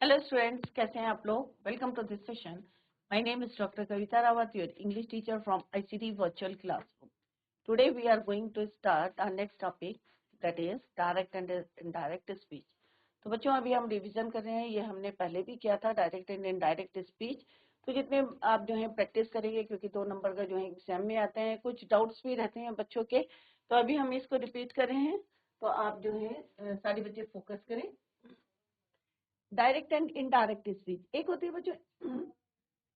Hello students, कैसे हैं आप लोग? Welcome to this session. My name is Dr. Kavita Rawat, your English teacher from ICT Virtual Classroom. Today we are going to start our next topic, that is direct and indirect speech. तो बच्चों अभी हम revision कर रहे हैं, ये हमने पहले भी किया था डायरेक्ट एंड इनडायरेक्ट स्पीच. तो जितने आप जो है प्रैक्टिस करेंगे, क्योंकि 2 नंबर का जो है एग्जाम में आते हैं, कुछ डाउट्स भी रहते हैं बच्चों के, तो अभी हम इसको रिपीट कर रहे हैं. तो आप जो है सारे बच्चे फोकस करें. डायरेक्ट एंड इनडायरेक्ट स्पीच, एक होती है बच्चों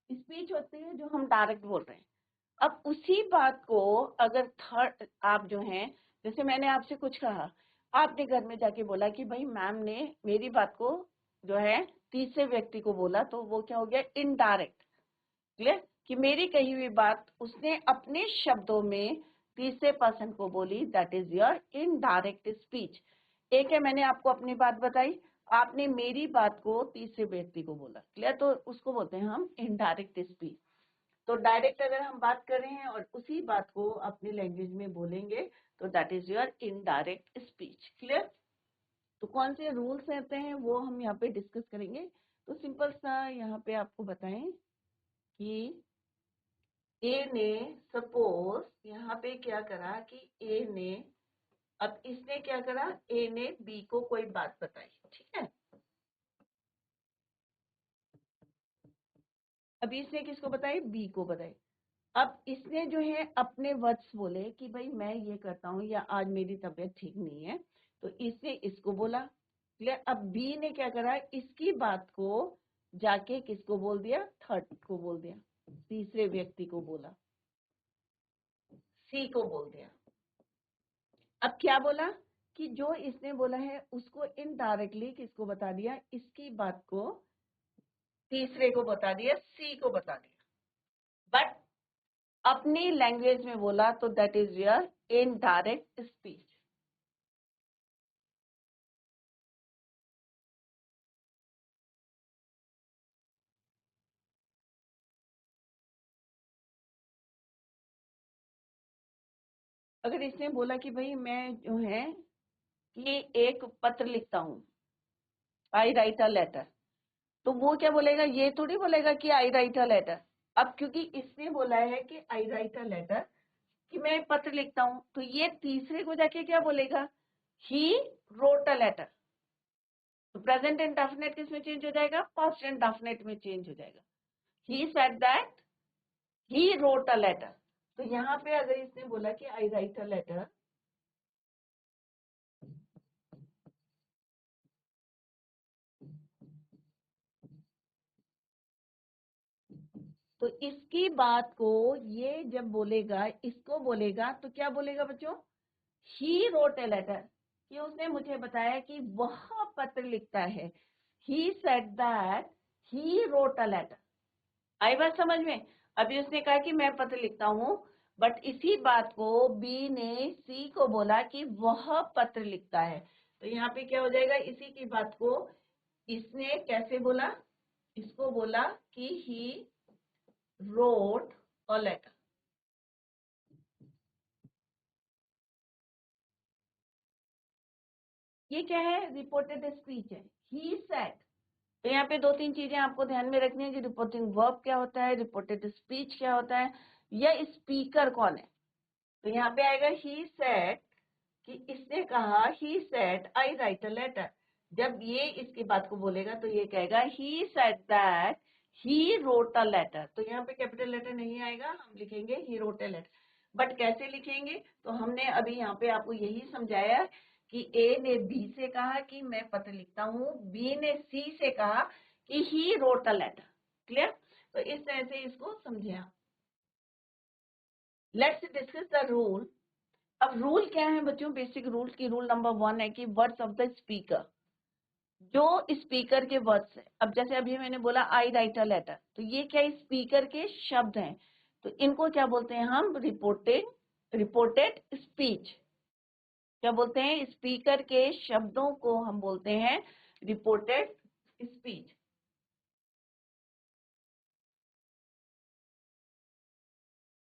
स्पीच होती है जो हम डायरेक्ट बोल रहे हैं. अब उसी बात को अगर थर्ड आप जो हैं, जैसे मैंने आपसे कुछ कहा, आपने घर में जाके बोला कि भाई मैम ने मेरी बात को जो है तीसरे व्यक्ति को बोला, तो वो क्या हो गया? इनडायरेक्ट. क्लियर? कि मेरी कही हुई बात उसने अपने शब्दों में तीसरे पर्सन को बोली, that is your indirect speech. एक है मैंने आपको अपनी बात बताई, आपने मेरी बात को तीसरे व्यक्ति को बोला. क्लियर? तो उसको बोलते हैं हम इनडायरेक्ट स्पीच. तो डायरेक्ट अगर हम बात कर रहे हैं और उसी बात को अपनी लैंग्वेज में बोलेंगे, तो that is your indirect speech. Clear? तो कौन से रूल्स रहते हैं वो हम यहाँ पे डिस्कस करेंगे. तो सिंपल सा यहाँ पे आपको बताएं कि ए ने सपोज यहाँ पे क्या करा कि ए ने, अब इसने क्या करा, ए ने बी को कोई बात बताई. ठीक है, अभी इसने किसको बताई? बी को बताई. अब इसने जो है अपने वर्ड्स बोले कि भाई मैं ये करता हूँ या आज मेरी तबीयत ठीक नहीं है, तो इसने इसको बोला. क्लियर? अब बी ने क्या करा, इसकी बात को जाके किसको बोल दिया? थर्ड को बोल दिया, तीसरे व्यक्ति को बोला, सी को बोल दिया. अब क्या बोला कि जो इसने बोला है उसको इनडायरेक्टली किसको बता दिया? इसकी बात को तीसरे को बता दिया, सी को बता दिया. बट अपनी लैंग्वेज में बोला, तो that is your indirect speech. अगर इसने बोला कि भाई मैं जो है कि एक पत्र लिखता हूँ, आई राइट अ लेटर, तो वो क्या बोलेगा? ये थोड़ी बोलेगा कि आई राइट अ लेटर. अब क्योंकि इसने बोला है कि आई राइट अ लेटर, कि मैं पत्र लिखता हूँ, तो ये तीसरे को जाके क्या बोलेगा? He wrote a letter. तो प्रेजेंट इंडेफिनिट किस में चेंज हो जाएगा? पास्ट इंडेफिनिट में चेंज हो जाएगा. He said that he wrote a letter. तो यहाँ पे अगर इसने बोला कि आई राइट अ लेटर, तो इसकी बात को ये जब बोलेगा, इसको बोलेगा, तो क्या बोलेगा बच्चों? ही रोट ए लेटर, कि उसने मुझे बताया कि वह पत्र लिखता है. He said that he wrote a letter. आई बात समझ में? अभी उसने कहा कि मैं पत्र लिखता हूँ, बट इसी बात को बी ने सी को बोला कि वह पत्र लिखता है. तो यहाँ पे क्या हो जाएगा? इसी की बात को इसने कैसे बोला? इसको बोला कि ही रोट अ लेटर. ये क्या है? रिपोर्टेड स्पीच है. He said. तो यहाँ पे 2-3 चीजें आपको ध्यान में रखनी है कि रिपोर्टिंग वर्ब क्या होता है, रिपोर्टेड स्पीच क्या होता है, या स्पीकर कौन है. तो यहाँ पे आएगा ही सेड, कि इसने कहा he said I write a letter. जब ये इसकी बात को बोलेगा तो ये कहेगा he said that he wrote a letter. तो यहाँ पे कैपिटल लेटर नहीं आएगा, हम लिखेंगे he wrote a letter. But कैसे लिखेंगे? तो हमने अभी यहाँ पे आपको यही समझाया कि ए ने बी से कहा कि मैं पत्र लिखता हूँ, बी ने सी से कहा कि he wrote a letter. Clear? तो इस तरह से इसको समझे आप. Let's discuss the rule. अब रूल क्या है बच्चों? बेसिक रूल की रूल नंबर 1 है कि वर्ड्स ऑफ द स्पीकर, जो स्पीकर के वर्ड्स है. अब जैसे अभी मैंने बोला आई राइट अ लेटर, तो ये क्या? स्पीकर के शब्द हैं, तो इनको क्या बोलते हैं हम? Reported speech. क्या बोलते हैं? स्पीकर के शब्दों को हम बोलते हैं रिपोर्टेड स्पीच.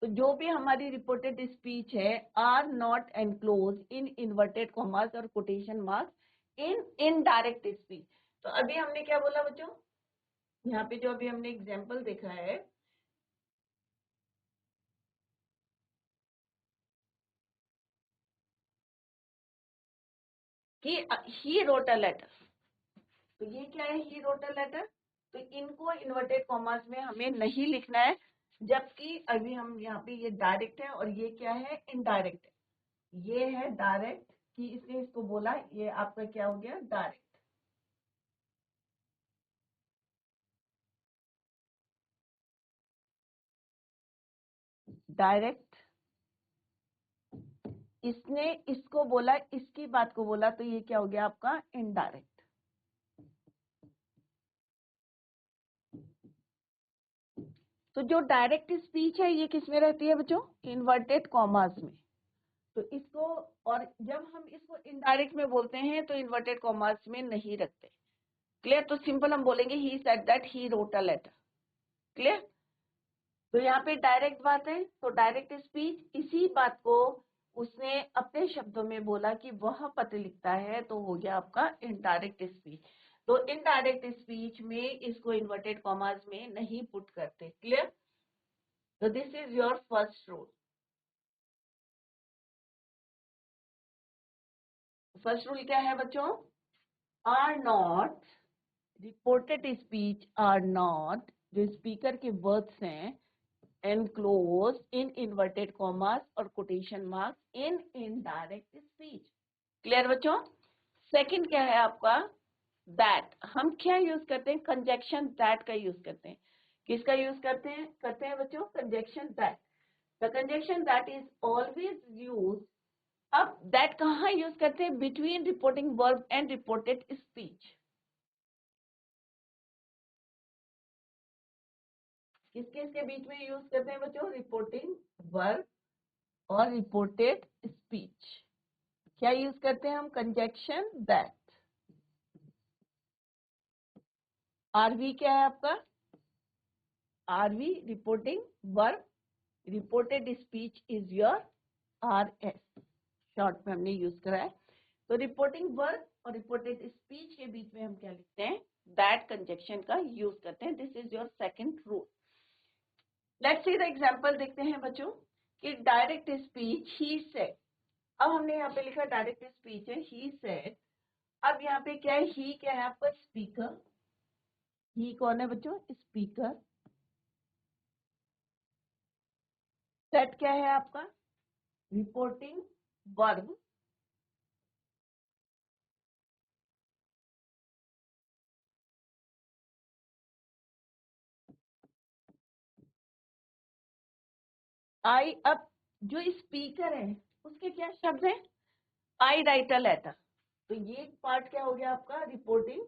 तो जो भी हमारी रिपोर्टेड स्पीच है are not enclose in inverted commas और quotation marks in indirect speech. तो अभी हमने क्या बोला बच्चों, यहाँ पे जो अभी हमने एग्जाम्पल देखा है कि ही रोट अ लेटर, तो ये क्या है, ही रोट अ लेटर। तो इनको इन्वर्टेड कॉमास में हमें नहीं लिखना है, जबकि अभी हम यहाँ पे ये डायरेक्ट है और ये क्या है, इनडायरेक्ट है। ये है डायरेक्ट कि इसने इसको बोला, ये आपका क्या हो गया, डायरेक्ट। डायरेक्ट, इसने इसको बोला, इसकी बात को बोला, तो ये क्या हो गया आपका, इनडायरेक्ट। तो जो डायरेक्ट स्पीच है ये किस में रहती है बच्चों, इन्वर्टेड कॉमास में। तो इसको, और जब हम इसको इनडायरेक्ट में बोलते हैं तो इन्वर्टेड कॉमास में नहीं रखते। क्लियर? तो सिंपल हम बोलेंगे he said that he wrote a letter. Clear? तो यहाँ पे डायरेक्ट बात है, तो डायरेक्ट स्पीच, इसी बात को उसने अपने शब्दों में बोला कि वह पत्र लिखता है, तो हो गया आपका इनडायरेक्ट स्पीच। तो इनडायरेक्ट स्पीच में इसको इन्वर्टेड कॉमास में नहीं पुट करते। क्लियर? तो this is your first rule. First rule क्या है बच्चों, are not, reported speech are not, जो स्पीकर के वर्ड्स हैं, एनक्लोज इन इन्वर्टेड कॉमास और quotation marks in indirect speech. Clear बच्चों? सेकंड क्या है आपका, दैट। हम क्या यूज करते हैं, कंजक्शन दैट का यूज करते हैं। किसका यूज करते हैं बच्चों, conjunction that. The conjunction that is always use. अब दैट कहाँ यूज करते हैं, between reporting verb and reported speech. किसके इसके बीच में यूज करते हैं बच्चों, रिपोर्टिंग वर्ब और रिपोर्टेड स्पीच। क्या यूज करते हैं हम, कंजक्शन दैट। आरवी क्या है आपका, RV reporting verb, reported speech is your RS, short में हमने यूज करा है। तो रिपोर्टिंग वर्ब और रिपोर्टेड स्पीच के बीच में हम क्या लिखते हैं, दैट कंजक्शन का यूज करते हैं। This is your second rule. Let's see the example देखते हैं बच्चों कि डायरेक्ट स्पीच ही सेड। अब हमने यहाँ पे लिखा डायरेक्ट स्पीच है, ही सेड। अब यहाँ पे क्या है, ही क्या है आपका, स्पीकर। ही कौन है बच्चों, स्पीकर। सेट क्या है आपका, रिपोर्टिंग वर्ब। आई, अब जो स्पीकर है उसके क्या शब्द हैं, आई राइट अ लेटर। तो ये पार्ट क्या हो गया आपका, रिपोर्टिंग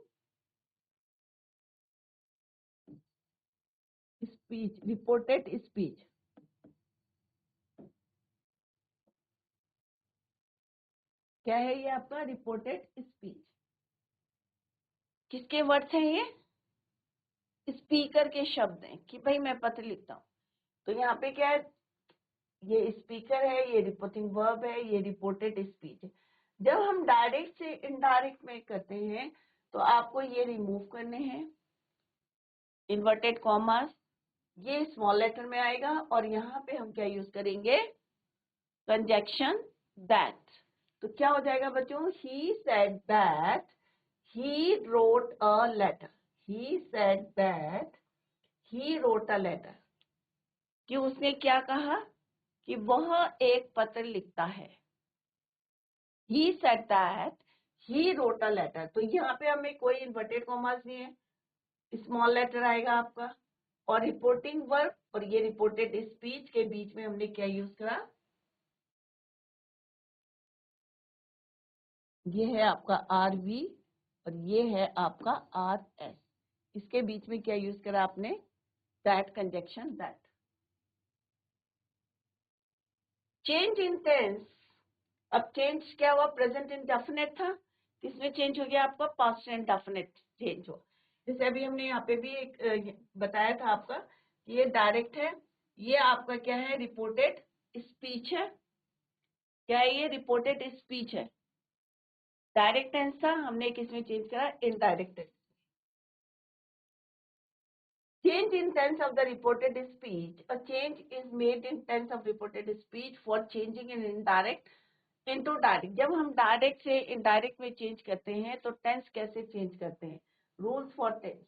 स्पीच, रिपोर्टेड स्पीच। क्या है ये आपका, रिपोर्टेड स्पीच। किसके वर्ड्स हैं ये, स्पीकर के शब्द हैं कि भाई मैं पत्र लिखता हूँ। तो यहाँ पे क्या है, ये स्पीकर है, ये रिपोर्टिंग वर्ब है, ये रिपोर्टेड स्पीच है। जब हम डायरेक्ट से इनडायरेक्ट में करते हैं तो आपको ये रिमूव करने हैं, इन्वर्टेड कॉमास, ये स्मॉल लेटर में आएगा, और यहाँ पे हम क्या यूज करेंगे, कंजक्शन दैट। तो क्या हो जाएगा बच्चों, he said that he wrote a letter. He said that he wrote a letter, कि उसने क्या कहा, कि वह एक पत्र लिखता है। he said that he wrote a letter। तो यहाँ पे हमें कोई इन्वर्टेड कॉमास नहीं है, स्मॉल लेटर आएगा आपका, और रिपोर्टिंग वर्ब और ये रिपोर्टेड स्पीच के बीच में हमने क्या यूज करा, ये है आपका आर वी और ये है आपका आर एस। इसके बीच में क्या यूज करा आपने, that conjunction that. Change in tense, अब चेंज क्या हुआ, प्रेजेंट इंडेफिनिट था, किसमें चेंज हो गया आपका, पास्ट इंडेफिनिट चेंज हो। जैसे अभी हमने यहाँ पे भी एक बताया था आपका कि ये डायरेक्ट है, ये आपका क्या है, रिपोर्टेड स्पीच है। क्या है ये, रिपोर्टेड स्पीच है। डायरेक्ट टेंस था, हमने किसमें चेंज करा, indirect tense. change in tense of the reported speech. A change is made in tense of reported speech for changing in indirect into direct. जब हम डायरेक्ट से इनडायरेक्ट में change करते हैं तो टेंस कैसे चेंज करते हैं. Rules for tense.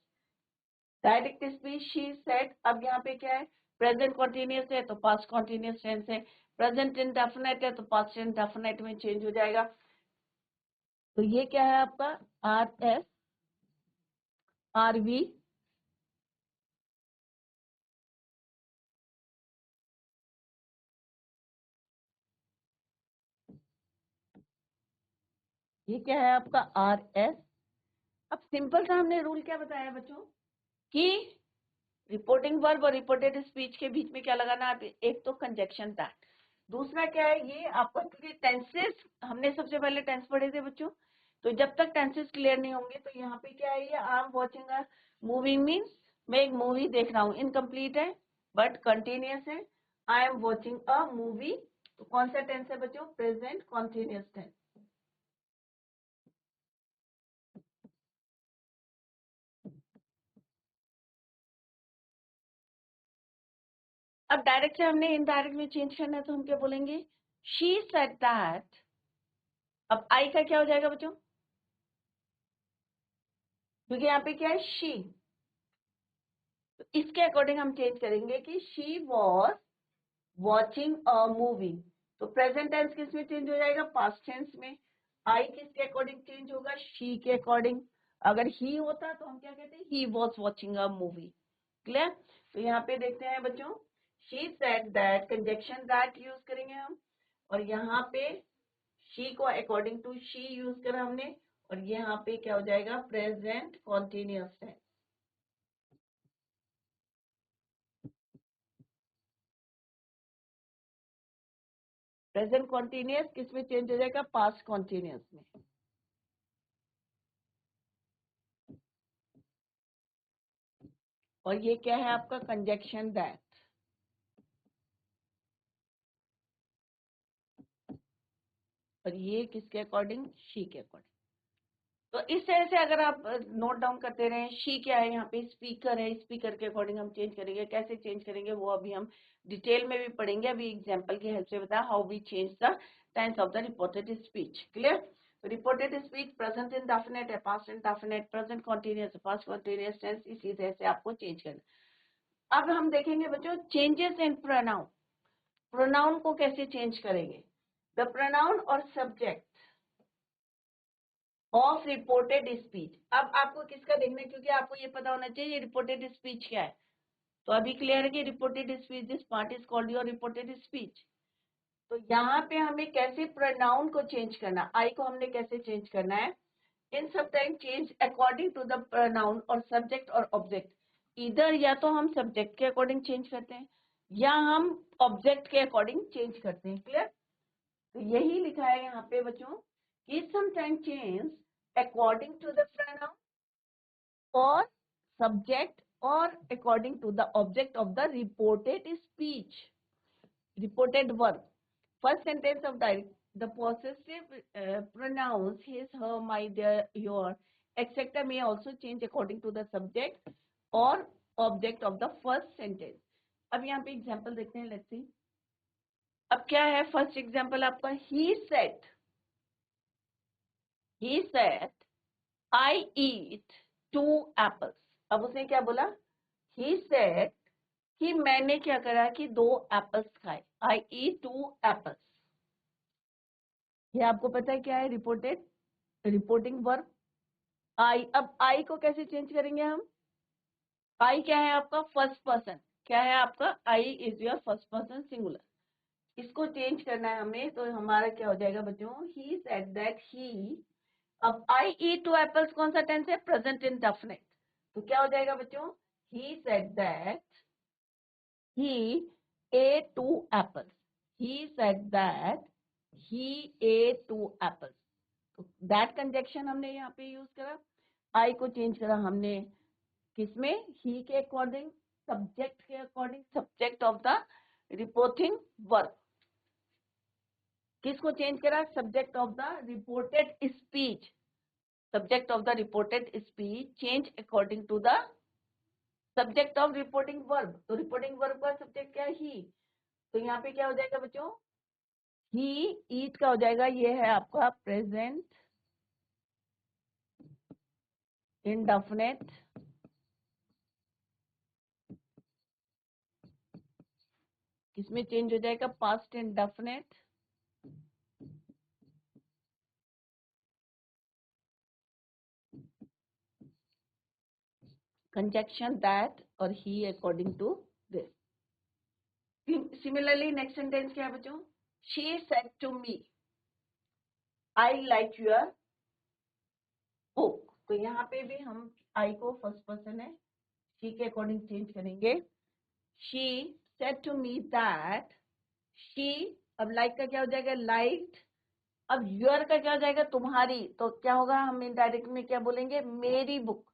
Direct speech she said. अब यहाँ पे क्या है, प्रेजेंट कॉन्टिन्यूस है तो पास्ट कॉन्टिन्यूस टेंस है. प्रेजेंट इंडेफिनिट है तो पास्ट इंडेफिनिट में चेंज हो जाएगा. तो ये क्या है आपका आर एस आर वी ये क्या है आपका आर एस. अब सिंपल सा हमने रूल क्या बताया बच्चों कि रिपोर्टिंग वर्ब और रिपोर्टेड स्पीच के बीच में क्या लगाना. एक तो कंजक्शन दैट. दूसरा क्या है ये आपका, क्योंकि टेंसेस हमने सबसे पहले टेंस पढ़े थे बच्चों, तो जब तक टेंसेस क्लियर नहीं होंगे तो यहाँ पे क्या है ये I am watching a movie means मैं एक मूवी देख रहा हूँ. इनकम्प्लीट है बट कंटिन्यूस है. I am watching a movie. तो कौन सा टेंस है बच्चों, प्रेजेंट कॉन्टिन्यूस टेंस. अब डायरेक्ट से हमने इनडायरेक्ट में चेंज करना है तो हम क्या बोलेंगे, शी सेड दैट. अब आई का क्या हो जाएगा बच्चों, क्योंकि यहाँ पे क्या है शी, तो इसके अकॉर्डिंग हम चेंज करेंगे कि she was watching a movie. तो प्रेजेंट टेंस किस में चेंज हो जाएगा, पास्ट टेंस में. आई किसके अकॉर्डिंग चेंज होगा, शी के अकॉर्डिंग. अगर ही होता तो हम क्या कहते हैं, he was watching a movie. Clear. तो यहाँ पे देखते हैं बच्चों, she said that, conjunction that use करेंगे हम. और यहाँ पे शी को अकॉर्डिंग टू शी यूज करा हमने. और यहाँ पे क्या हो जाएगा, present continuous tense. Present continuous किस में चेंज हो जाएगा, पास्ट कॉन्टिन्यूअस में. और ये क्या है आपका कंजक्शन दैट. और ये किसके अकॉर्डिंग, शी के अकॉर्डिंग. तो इस तरह से अगर आप नोट डाउन करते रहे, शी क्या है यहाँ पे, स्पीकर है, स्पीकर के अकॉर्डिंग हम चेंज करेंगे. कैसे चेंज करेंगे वो अभी हम डिटेल में भी पढ़ेंगे. अभी एग्जांपल की हेल्प से बताया how we change the tense of the reported speech. Clear. Reported speech present indefinite है, past indefinite, present continuous, past continuous tense. इसी तरह से आपको चेंज करना. अब हम देखेंगे बच्चों चेंजेस इन प्रोनाउन. प्रोनाउन को कैसे चेंज करेंगे. द प्रोनाउन और सब्जेक्ट ऑफ रिपोर्टेड स्पीच. अब आपको किसका देखना है, क्योंकि आपको ये पता होना चाहिए ये रिपोर्टेड स्पीच क्या है. तो अभी क्लियर है कि reported speech, this part is called your reported speech. तो यहाँ पे हमें कैसे प्रोनाउन को चेंज करना, आई को हमने कैसे चेंज करना है. इन सब time change according to the pronoun और सब्जेक्ट और ऑब्जेक्ट. इधर या तो हम सब्जेक्ट के अकॉर्डिंग चेंज करते हैं या हम ऑब्जेक्ट के अकॉर्डिंग चेंज करते हैं. क्लियर. तो यही लिखा है यहाँ पे बच्चों कि sometime change according to the pronoun or subject or according to the object of the reported speech, reported verb. First sentence of the possessive pronouns his, her, my, their, your, etc. may also change according to the subject or object of the first sentence. अब यहाँ पे example देखते हैं. Let's see. अब क्या है first example आपका, he said I eat 2 apples. अब उसने क्या बोला, he said कि मैंने क्या करा कि 2 एप्पल्स खाए. I eat 2 apples. ये आपको पता है क्या है, रिपोर्टिंग वर्ब आई. अब आई को कैसे चेंज करेंगे हम, आई क्या है आपका फर्स्ट पर्सन, क्या है आपका, I is your first person singular. इसको चेंज करना है हमें. तो हमारा क्या हो जाएगा बच्चों, he said that he. अब आई ईट 2 एप्पल्स कौन सा टेंस है, प्रेजेंट इंडेफिनिट. तो क्या हो जाएगा बच्चों, he said that he ate 2 apples. He said that he ate 2 apples. तो दैट कंजक्शन हमने यहाँ पे यूज करा. आई को चेंज करा हमने किसमें, ही के अकॉर्डिंग, सब्जेक्ट के according, subject of the reporting verb. किसको चेंज करा, subject of the reported speech. subject of the reported speech change according to the subject of reporting verb, तो रिपोर्टिंग वर्ब का सब्जेक्ट क्या है? ही। तो यहाँ पे क्या हो जाएगा बच्चों? ही ईट का हो जाएगा, ये है आपका प्रेजेंट इंडेफिनिट, किसमें चेंज हो जाएगा? Past indefinite. कंजक्शन दैट और he according to this. Similarly next sentence क्या है बच्चों? She said to me I like your book. तो यहाँ पे भी हम आई को फर्स्ट पर्सन है, शी के अकॉर्डिंग चेंज करेंगे। She said to me that she, अब लाइक का क्या हो जाएगा? लाइक्ड। अब योर का क्या हो जाएगा? तुम्हारी। तो क्या होगा? हम इनडायरेक्ट में क्या बोलेंगे? मेरी बुक।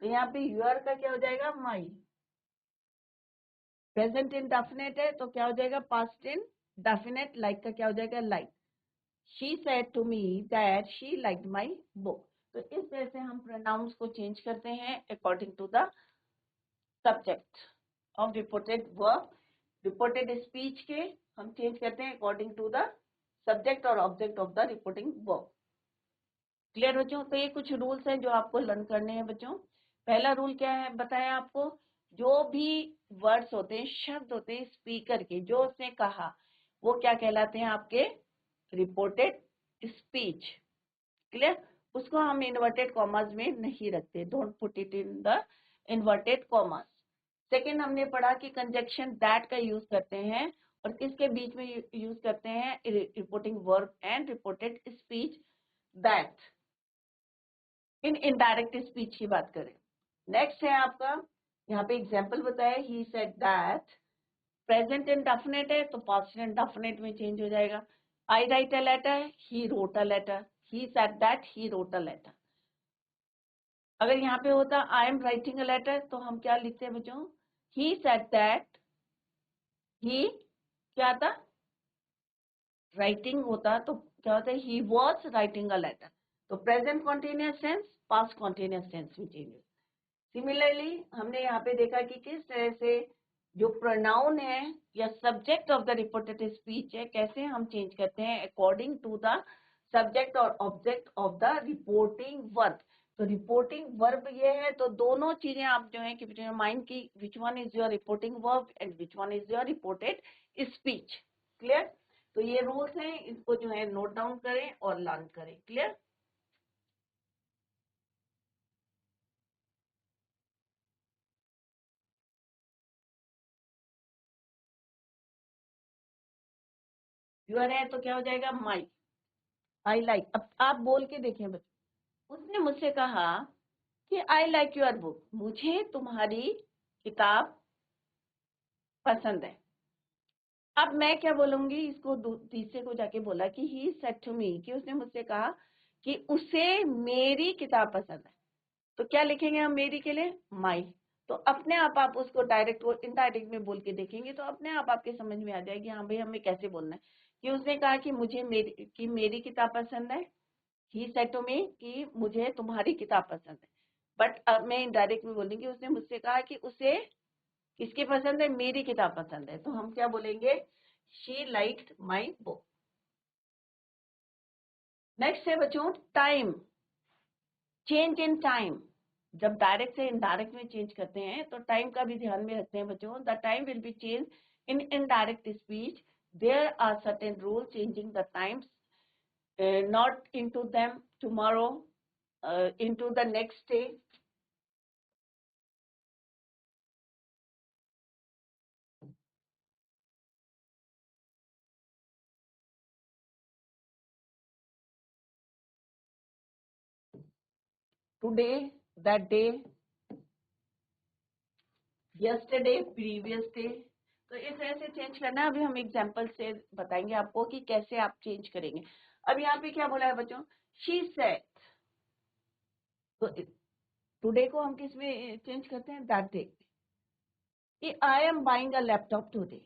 तो यहाँ पे योर का क्या हो जाएगा? माई। प्रेजेंट इंडेफिनिट है तो क्या हो जाएगा? Past indefinite. लाइक का क्या हो जाएगा? Like. She said to me that she liked my book. तो इस तरह से हम प्रोनाउंस को चेंज करते हैं according to the subject of reported verb. Reported speech के हम चेंज करते हैं अकॉर्डिंग टू द सब्जेक्ट और object of the reporting verb. Clear बच्चों? तो ये कुछ रूल्स हैं जो आपको लर्न करने हैं बच्चों। पहला रूल क्या है बताया आपको? जो भी वर्ड्स होते हैं, शब्द होते हैं स्पीकर के, जो उसने कहा वो क्या कहलाते हैं? आपके रिपोर्टेड स्पीच। क्लियर? उसको हम इन्वर्टेड कॉमास में नहीं रखते, don't put it in the inverted commas. Second हमने पढ़ा कि कंजक्शन दैट का यूज करते हैं और किसके बीच में यूज करते हैं? Reporting verb and reported speech that. In indirect speech की बात करें। नेक्स्ट है आपका, यहाँ पे एग्जाम्पल बताया, he said that. Present indefinite है तो पास्ट इंडेफिनिट में चेंज हो जाएगा। I write a letter, he wrote a letter. He said that, he wrote a letter. अगर यहाँ पे होता I am writing a letter तो हम क्या लिखते हैं बच्चों? ही सेड दैट, ही क्या था? राइटिंग होता तो क्या होता है? He was writing a letter. तो present continuous tense past continuous tense में चेंज। सिमिलरली हमने यहाँ पे देखा कि किस तरह से जो प्रोनाउन है या subject of the reported speech है, कैसे हम चेंज करते हैं अकॉर्डिंग टू द सब्जेक्ट और object of the reporting verb. तो रिपोर्टिंग वर्ब ये है, तो दोनों चीजें आप जो है कि माइंड की which one is your reporting verb and which one is your reported speech. Clear? तो ये रूल्स हैं, इसको जो है नोट डाउन करें और लर्न करें। क्लियर? योर है तो क्या हो जाएगा? माई। I like. अब आप बोल के देखें बच्चों। उसने मुझसे कहा कि आई लाइक योर बुक, मुझे तुम्हारी किताब पसंद है। अब मैं क्या बोलूंगी? इसको तीसरे को जाके बोला कि ही सेड टू मी, कि उसने मुझसे कहा कि उसे मेरी किताब पसंद है। तो क्या लिखेंगे हम मेरी के लिए? माई। तो अपने आप उसको डायरेक्ट और इनडायरेक्ट में बोल के देखेंगे तो अपने आप आपके समझ में आ जाएगी हाँ भाई हमें कैसे बोलना है। कि उसने कहा कि मुझे मेरी किताब पसंद है। ही सेड टू मी कि मुझे तुम्हारी किताब पसंद है। बट अब मैं इनडायरेक्ट में बोलेंगे उसने मुझसे कहा कि उसे किसकी पसंद है? मेरी किताब पसंद है। तो हम क्या बोलेंगे? She liked my book. Next है बच्चों टाइम। Change in time. जब डायरेक्ट से इनडायरेक्ट में चेंज करते हैं तो टाइम का भी ध्यान में रखते हैं बच्चों। The time will be change in indirect speech. There are certain rule changing the times, not into them tomorrow, into the next day. Today, that day, yesterday, previous day. तो इस तरह से चेंज करना है। अभी हम एग्जाम्पल से बताएंगे आपको कि कैसे आप चेंज करेंगे। अब यहाँ पे क्या बोला है बच्चों? She said. तो टुडे को हम किस में चेंज करते हैं? That day. I am buying a laptop today.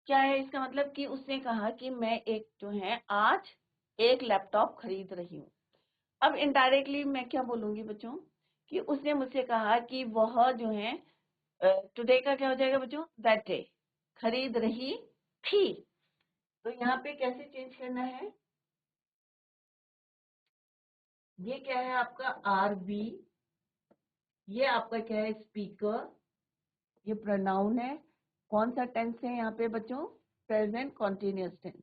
क्या है इसका मतलब? कि उसने कहा कि मैं एक जो है आज एक लैपटॉप खरीद रही हूँ। अब इनडायरेक्टली मैं क्या बोलूंगी बच्चों? कि उसने मुझसे कहा कि वह जो है टुडे का क्या हो जाएगा बच्चों, दैट डे खरीद रही थी। तो यहाँ पे कैसे चेंज करना है, ये क्या है आपका आर बी, ये आपका क्या है स्पीकर, ये प्रोनाउन है। कौन सा टेंस है यहाँ पे बच्चों, present continuous tense.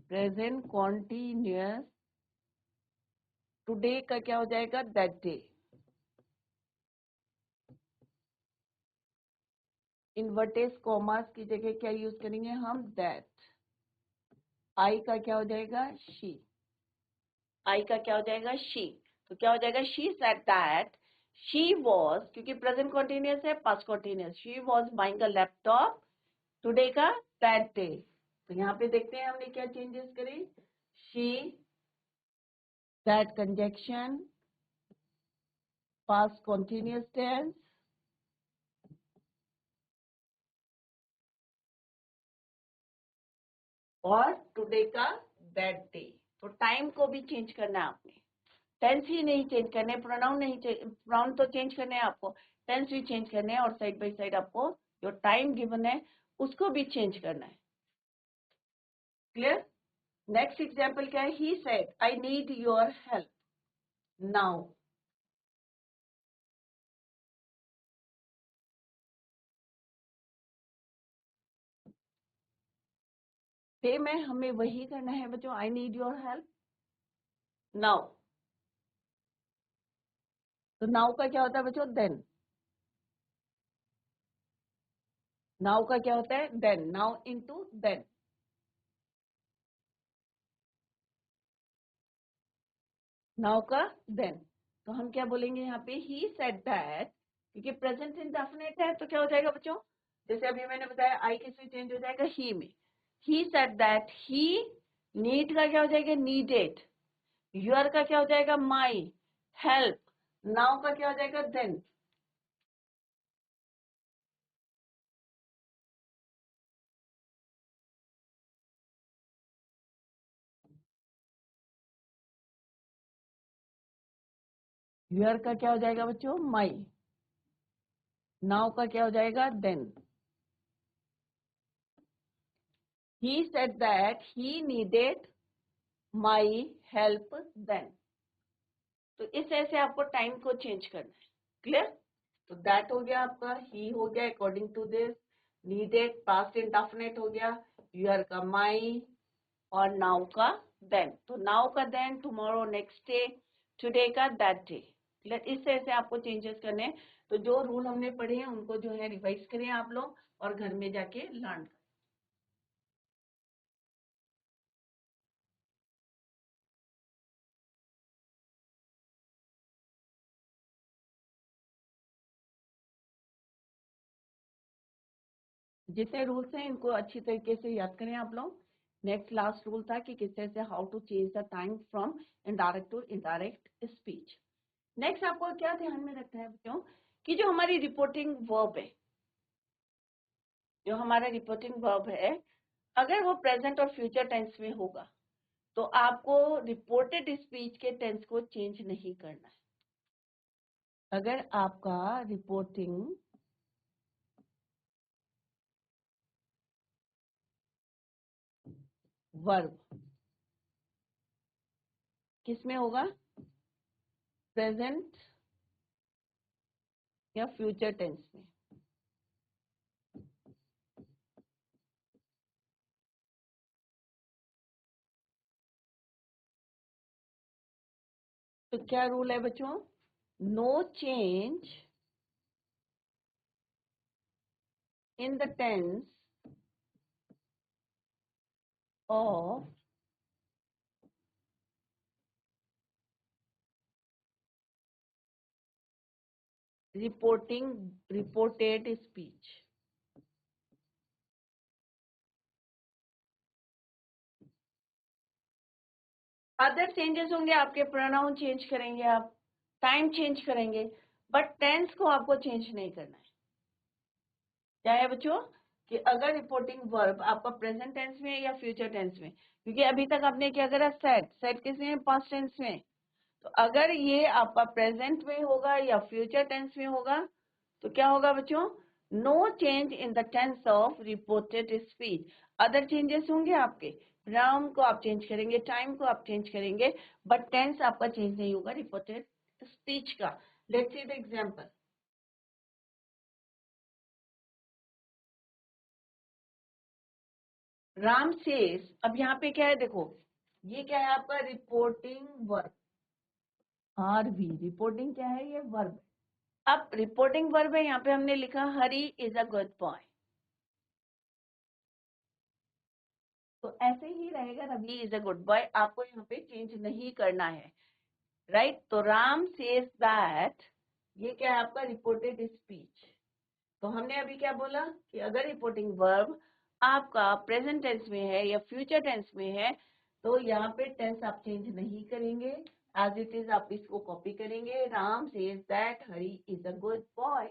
Present continuous, today का क्या हो जाएगा, दैट डे। इन्वर्टेड कॉमास की जगह क्या यूज करेंगे हम, दैट। आई का क्या हो जाएगा, शी। आई का क्या हो जाएगा, शी। तो क्या हो जाएगा, she said that she was, क्योंकि प्रेजेंट कॉन्टिन्यूअस है, past continuous, she was buying a laptop today का दैट डे। तो यहाँ पे देखते हैं हमने क्या चेंजेस करे, she, that conjunction, past continuous tense, और टुडे का दैट डे। तो टाइम को भी चेंज करना है आपने, टेंस ही नहीं चेंज करने, प्रोनाउन नहीं, प्रोनाउन तो चेंज करने हैं आपको, टेंस भी चेंज करने हैं, और साइड बाय साइड आपको जो टाइम गिवन है उसको भी चेंज करना है। क्लियर। नेक्स्ट एग्जाम्पल क्या है, he said I need your help now. पे में हमें वही करना है बच्चों, I need your help now. तो नाउ का क्या होता है बच्चों, देन। नाउ का क्या होता है, then, now into then. Now का देन। तो हम क्या बोलेंगे यहाँ पे, ही सेड दैट, क्योंकि प्रेजेंट इंडेफिनिट है तो क्या हो जाएगा बच्चों, जैसे अभी मैंने बताया आई किस में चेंज हो जाएगा, ही में। ही सेड दैट ही, नीड का क्या हो जाएगा, नीडेड, योर का क्या हो जाएगा, माई, हेल्प, नाउ का क्या हो जाएगा, देन। योर का क्या हो जाएगा बच्चों, माई, नाउ का क्या हो जाएगा, then. He said that he needed my help then. तो इस तरह से आपको टाइम को चेंज करना है। क्लियर। तो दैट हो गया आपका, ही हो गया according to this, needed past indefinite हो गया, यूर का माई, और नाउ का देन। तो नाउ का then, tomorrow next day, today का दैट डे। क्लियर। इस तरह से आपको चेंजेस करने हैं। तो जो रूल हमने पढ़े हैं उनको जो है रिवाइज करें आप लोग, और घर में जाके लर्न करें। जितने रूल्स हैं इनको अच्छी तरीके से याद करें आप लोग। नेक्स्ट लास्ट रूल था कि किस तरह से how to change the time from indirect to indirect speech. Next आपको क्या ध्यान में रखना है बच्चों, कि जो हमारी रिपोर्टिंग वर्ब है, जो हमारा रिपोर्टिंग वर्ब है, अगर वो प्रेजेंट और फ्यूचर टेंस में होगा तो आपको रिपोर्टेड स्पीच के टेंस को चेंज नहीं करना है। अगर आपका रिपोर्टिंग वर्ब किस में होगा, प्रेजेंट या फ्यूचर टेंस में, तो क्या रूल है बच्चों, no change in the tense of reported speech. Other changes होंगे, आपके प्रोनाउन चेंज करेंगे आप, टाइम चेंज करेंगे, बट टेंस को आपको चेंज नहीं करना है। क्या है बच्चों, कि अगर रिपोर्टिंग वर्ब आपका प्रेजेंट टेंस में है या फ्यूचर टेंस में, क्योंकि अभी तक आपने क्या करा, सेड किसमें, पास्ट टेंस में। तो अगर ये आपका प्रेजेंट में होगा या फ्यूचर टेंस में होगा तो क्या होगा बच्चों, no change in the tense of reported speech. Other changes होंगे आपके, नाउन को आप चेंज करेंगे, टाइम को आप चेंज करेंगे, बट टेंस आपका चेंज नहीं होगा रिपोर्टेड स्पीच का। Let's see the example. Ram says, अब यहाँ पे क्या है देखो, ये क्या है आपका रिपोर्टिंग वर्ब, आरवी रिपोर्टिंग क्या है, ये वर्ब। अब रिपोर्टिंग वर्ब है, यहाँ पे हमने लिखा Hari is a good boy, तो ऐसे ही रहेगा, Ravi is a good boy, आपको यहाँ पे चेंज नहीं करना है, राइट। तो राम सेज दैट, ये क्या है आपका रिपोर्टेड स्पीच। तो हमने अभी क्या बोला कि अगर रिपोर्टिंग वर्ब आपका प्रेजेंट टेंस में है या फ्यूचर टेंस में है तो यहाँ पे टेंस आप चेंज नहीं करेंगे, एज इट इज आप इसको कॉपी करेंगे, Ram says that Hari is a good boy.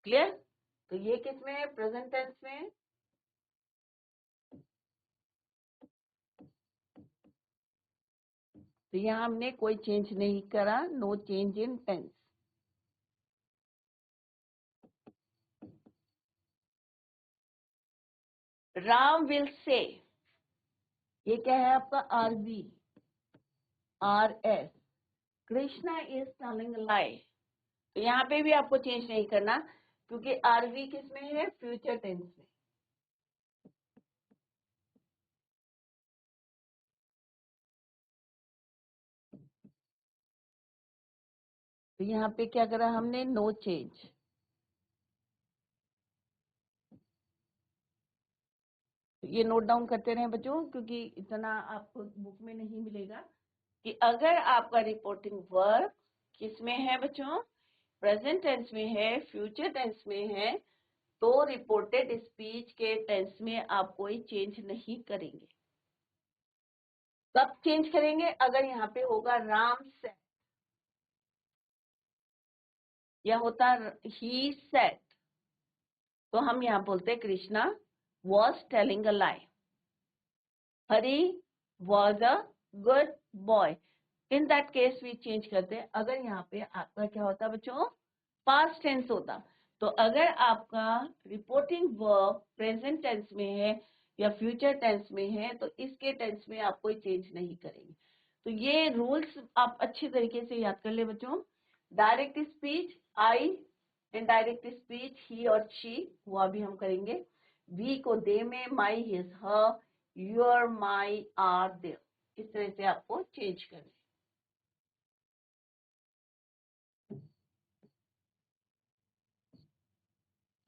Clear. तो ये किस में है, प्रेजेंट टेंस में है। तो यहाँ हमने कोई चेंज नहीं करा, no change in tense. Ram will say, ये क्या है आपका, RV, R S, Krishna is telling lie. तो यहाँ पे भी आपको चेंज नहीं करना, क्योंकि आरवी किस में है, फ्यूचर टेंस में। तो यहाँ पे क्या करा हमने, नो चेंज। तो ये नोट डाउन करते रहे बच्चों, क्योंकि इतना आपको बुक में नहीं मिलेगा कि अगर आपका रिपोर्टिंग वर्ब किस में है बच्चों, प्रेजेंट टेंस में है, फ्यूचर टेंस में है, तो रिपोर्टेड स्पीच के टेंस में आप कोई चेंज नहीं करेंगे। कब चेंज करेंगे, अगर यहाँ पे होगा राम सेड या होता ही सेड, तो हम यहाँ बोलते Krishna was telling a lie, Hari was a good boy. In that case we change करते हैं। अगर यहाँ पे आपका क्या होता बच्चों, पास्ट टेंस होता, तो अगर आपका रिपोर्टिंग वर्ब प्रेजेंट टेंस में है या फ्यूचर टेंस में है तो इसके टेंस में आप कोई चेंज नहीं करेंगे। तो ये रूल्स आप अच्छी तरीके से याद कर ले बच्चों। Direct speech I, indirect speech he और शी, वो अभी हम करेंगे। वी को दे में, my his her, your my our their, इस तरह से आपको चेंज करना।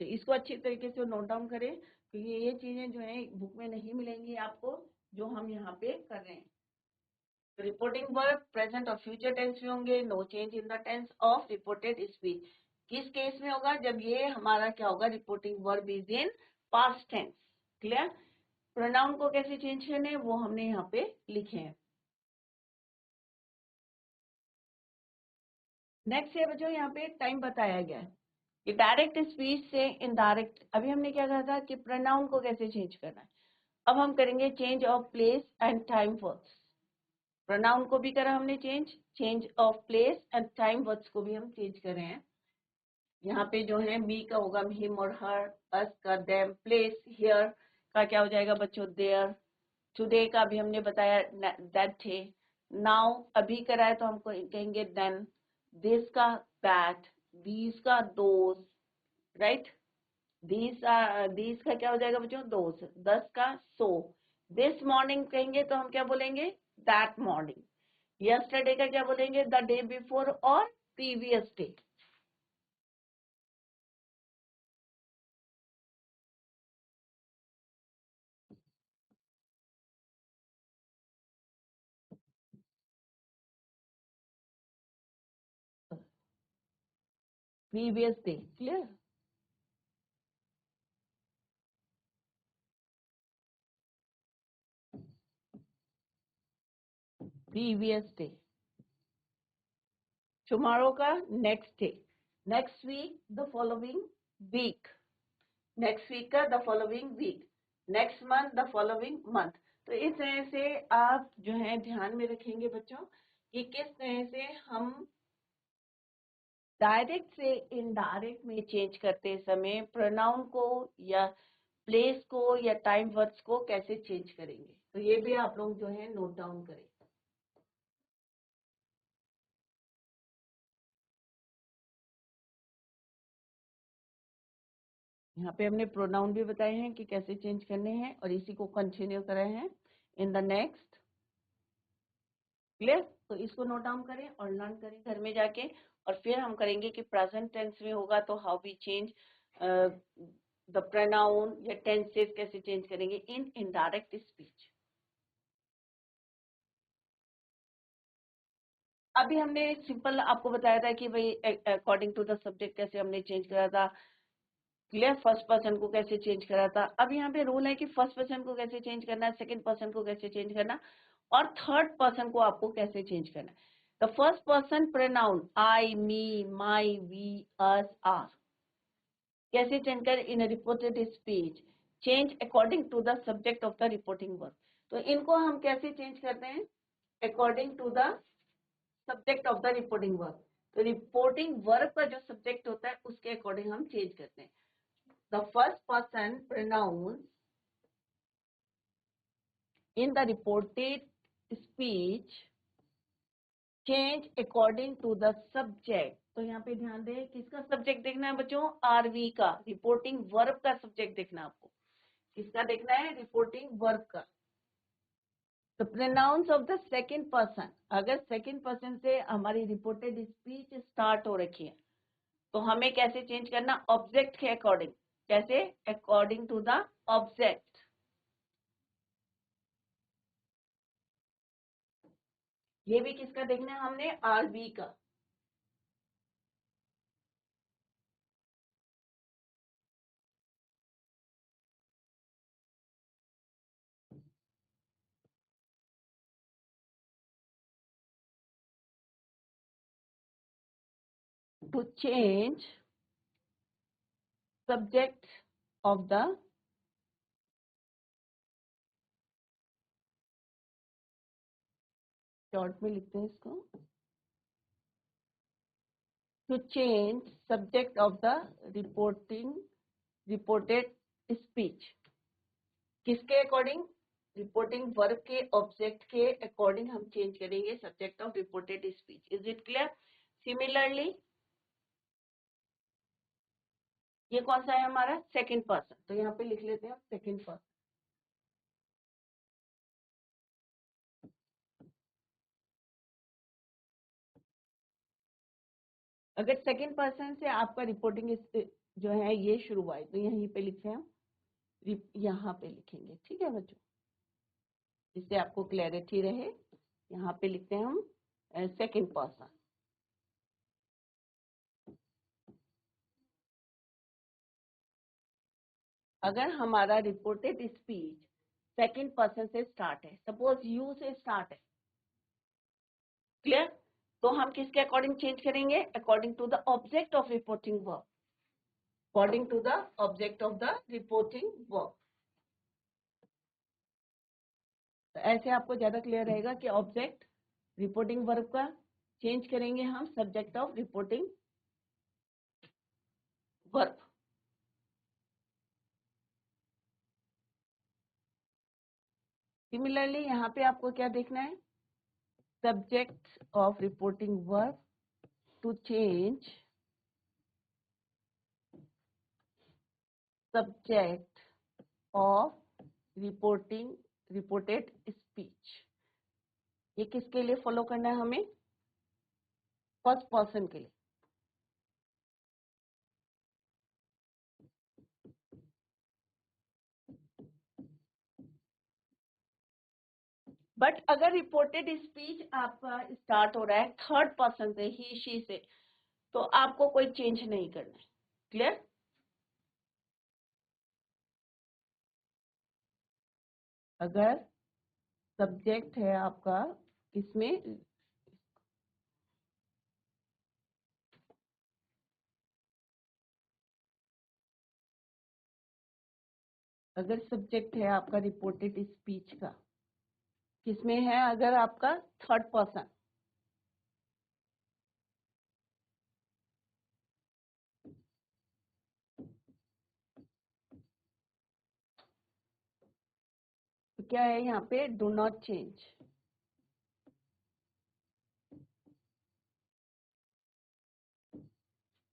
तो इसको अच्छी तरीके से नोट डाउन करें, क्योंकि ये चीजें जो है बुक में नहीं मिलेंगी आपको, जो हम यहाँ पे कर रहे हैं। रिपोर्टिंग वर्ब प्रेजेंट और फ्यूचर टेंस में होंगे, no change in the tense of reported speech. किस केस में होगा, जब ये हमारा क्या होगा, reporting verb is in past tense. Clear. Pronoun को कैसे चेंज करने वो हमने यहाँ पे लिखे हैं। नेक्स्ट है बच्चों, यहाँ पे टाइम बताया गया है कि डायरेक्ट स्पीच से इनडायरेक्ट, अभी हमने क्या कहा था कि प्रोनाउन को कैसे चेंज करना है। अब हम करेंगे change of place and time words. Pronoun को भी करा हमने change, change of place and time words को भी हम चेंज कर रहे हैं। यहाँ पे जो है मी का होगा हिम और हर, अस का देम, प्लेस हियर का क्या हो जाएगा बच्चों, देयर। टुडे का भी हमने बताया दैट थे। नाउ अभी करा है तो हमको कहेंगे देन। दिस का दैट, दीज का दोज, राइट। दीज का क्या हो जाएगा बच्चों, दोज। दस का सो। दिस मॉर्निंग कहेंगे तो हम क्या बोलेंगे, दैट मॉर्निंग। यस्टरडे का क्या बोलेंगे, द डे बिफोर और previous day. Previous day, clear. Previous day. Tomorrow का next day, next week, the following week, next week का the following week, next month the following month. तो इस तरह से आप जो है ध्यान में रखेंगे बच्चों कि किस तरह से हम डायरेक्ट से इनडायरेक्ट में चेंज करते समय प्रोनाउन को या प्लेस को या टाइम वर्ड्स को कैसे चेंज करेंगे। तो ये भी आप लोग जो है नोट डाउन करें। यहाँ पे हमने प्रोनाउन भी बताए हैं कि कैसे चेंज करने हैं और इसी को कंटिन्यू कर रहे हैं इन द नेक्स्ट। क्लियर? तो इसको नोट डाउन करें और लर्न करें घर में जाके, और फिर हम करेंगे कि प्रेजेंट टेंस में होगा तो how we change the pronoun या टेंसेस कैसे चेंज करेंगे इन इनडायरेक्ट स्पीच। अभी हमने सिंपल आपको बताया था कि भाई अकॉर्डिंग टू द सब्जेक्ट कैसे हमने चेंज करा था। क्लियर? फर्स्ट पर्सन को कैसे चेंज करा था। अब यहाँ पे रूल है कि फर्स्ट पर्सन को कैसे चेंज करना है, सेकंड पर्सन को कैसे चेंज करना, और थर्ड पर्सन को आपको कैसे चेंज करना है। The first person pronoun I, me, my, we, us, our कैसे चेंज कर in reported speech, change according to the subject of the reporting verb. तो इनको हम कैसे चेंज करते हैं according to the subject of the reporting verb. तो reporting verb का जो सब्जेक्ट होता है उसके अकॉर्डिंग हम चेंज करते हैं। The first person pronouns in the reported speech change according to the subject। तो यहाँ पे ध्यान दें किसका सब्जेक्ट देखना है बच्चों, आरवी का, रिपोर्टिंग वर्ब का सब्जेक्ट देखना है आपको। किसका देखना है, रिपोर्टिंग वर्ब का। तो pronouns of the second person, अगर सेकंड पर्सन से हमारी रिपोर्टेड स्पीच स्टार्ट हो रखी है तो हमें कैसे चेंज करना, ऑब्जेक्ट के अकॉर्डिंग। कैसे, अकॉर्डिंग टू द ऑब्जेक्ट। ये भी किसका देखना है हमने, आरबी का। To change subject of the short में लिखते हैं इसको, to change subject of the reported speech। किसके अकॉर्डिंग, रिपोर्टिंग वर्ब के ऑब्जेक्ट के अकॉर्डिंग हम चेंज करेंगे subject of reported speech. Is it clear? Similarly ये कौन सा है हमारा, सेकंड पर्सन, तो यहाँ पे लिख लेते हैं सेकंड पर्सन। अगर सेकंड पर्सन से आपका रिपोर्टिंग जो है ये शुरू हुआ है तो यहीं पे लिखे हम, यहाँ पे लिखेंगे। ठीक है बच्चों, जिससे आपको क्लैरिटी रहे। यहाँ पे लिखते हैं हम सेकंड पर्सन। अगर हमारा रिपोर्टेड स्पीच सेकंड पर्सन से स्टार्ट है, सपोज यू से स्टार्ट है, क्लियर, तो हम किसके अकॉर्डिंग चेंज करेंगे, according to the object of reporting verb. According to the object of the reporting verb. तो ऐसे आपको ज्यादा क्लियर रहेगा कि ऑब्जेक्ट रिपोर्टिंग वर्ब का चेंज करेंगे हम subject of reporting verb. Similarly यहाँ पे आपको क्या देखना है, subject of reporting verb to change subject of reported speech. ये किसके लिए फॉलो करना है हमें, फर्स्ट पर्सन के लिए। बट अगर रिपोर्टेड स्पीच आपका स्टार्ट हो रहा है थर्ड पर्सन से, ही शी से, तो आपको कोई चेंज नहीं करना है। क्लियर? अगर सब्जेक्ट है आपका किसमें, अगर सब्जेक्ट है आपका रिपोर्टेड स्पीच का, किसमें है? अगर आपका थर्ड पर्सन, तो क्या है यहाँ पे? Do not change.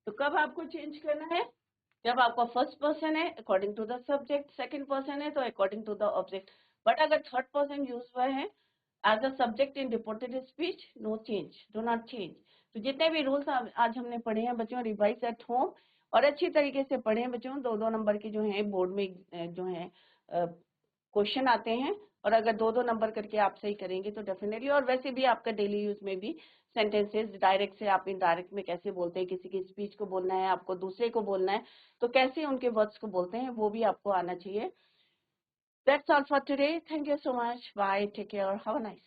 तो कब आपको चेंज करना है? जब आपका फर्स्ट पर्सन है according to the subject, second person है तो according to the object. But अगर थर्ड पर्सन यूज हुआ है as a subject in reported speech, no change, do not change. तो जितने भी रूल्स आज हमने पढ़े हैं बच्चों, रिवाइज एट होम और अच्छी तरीके से पढ़े बच्चों। 2-2 नंबर के जो है बोर्ड में जो है क्वेश्चन आते हैं, और अगर 2-2 नंबर करके आप सही करेंगे तो डेफिनेटली, और वैसे भी आपका डेली यूज में भी सेंटेंसेस डायरेक्ट से आप इनडायरेक्ट में कैसे बोलते हैं, किसी की स्पीच को बोलना है आपको, दूसरे को बोलना है, तो कैसे उनके वर्ड्स को बोलते हैं वो भी आपको आना चाहिए। That's all for today. Thank you so much. Bye. Take care. Have a nice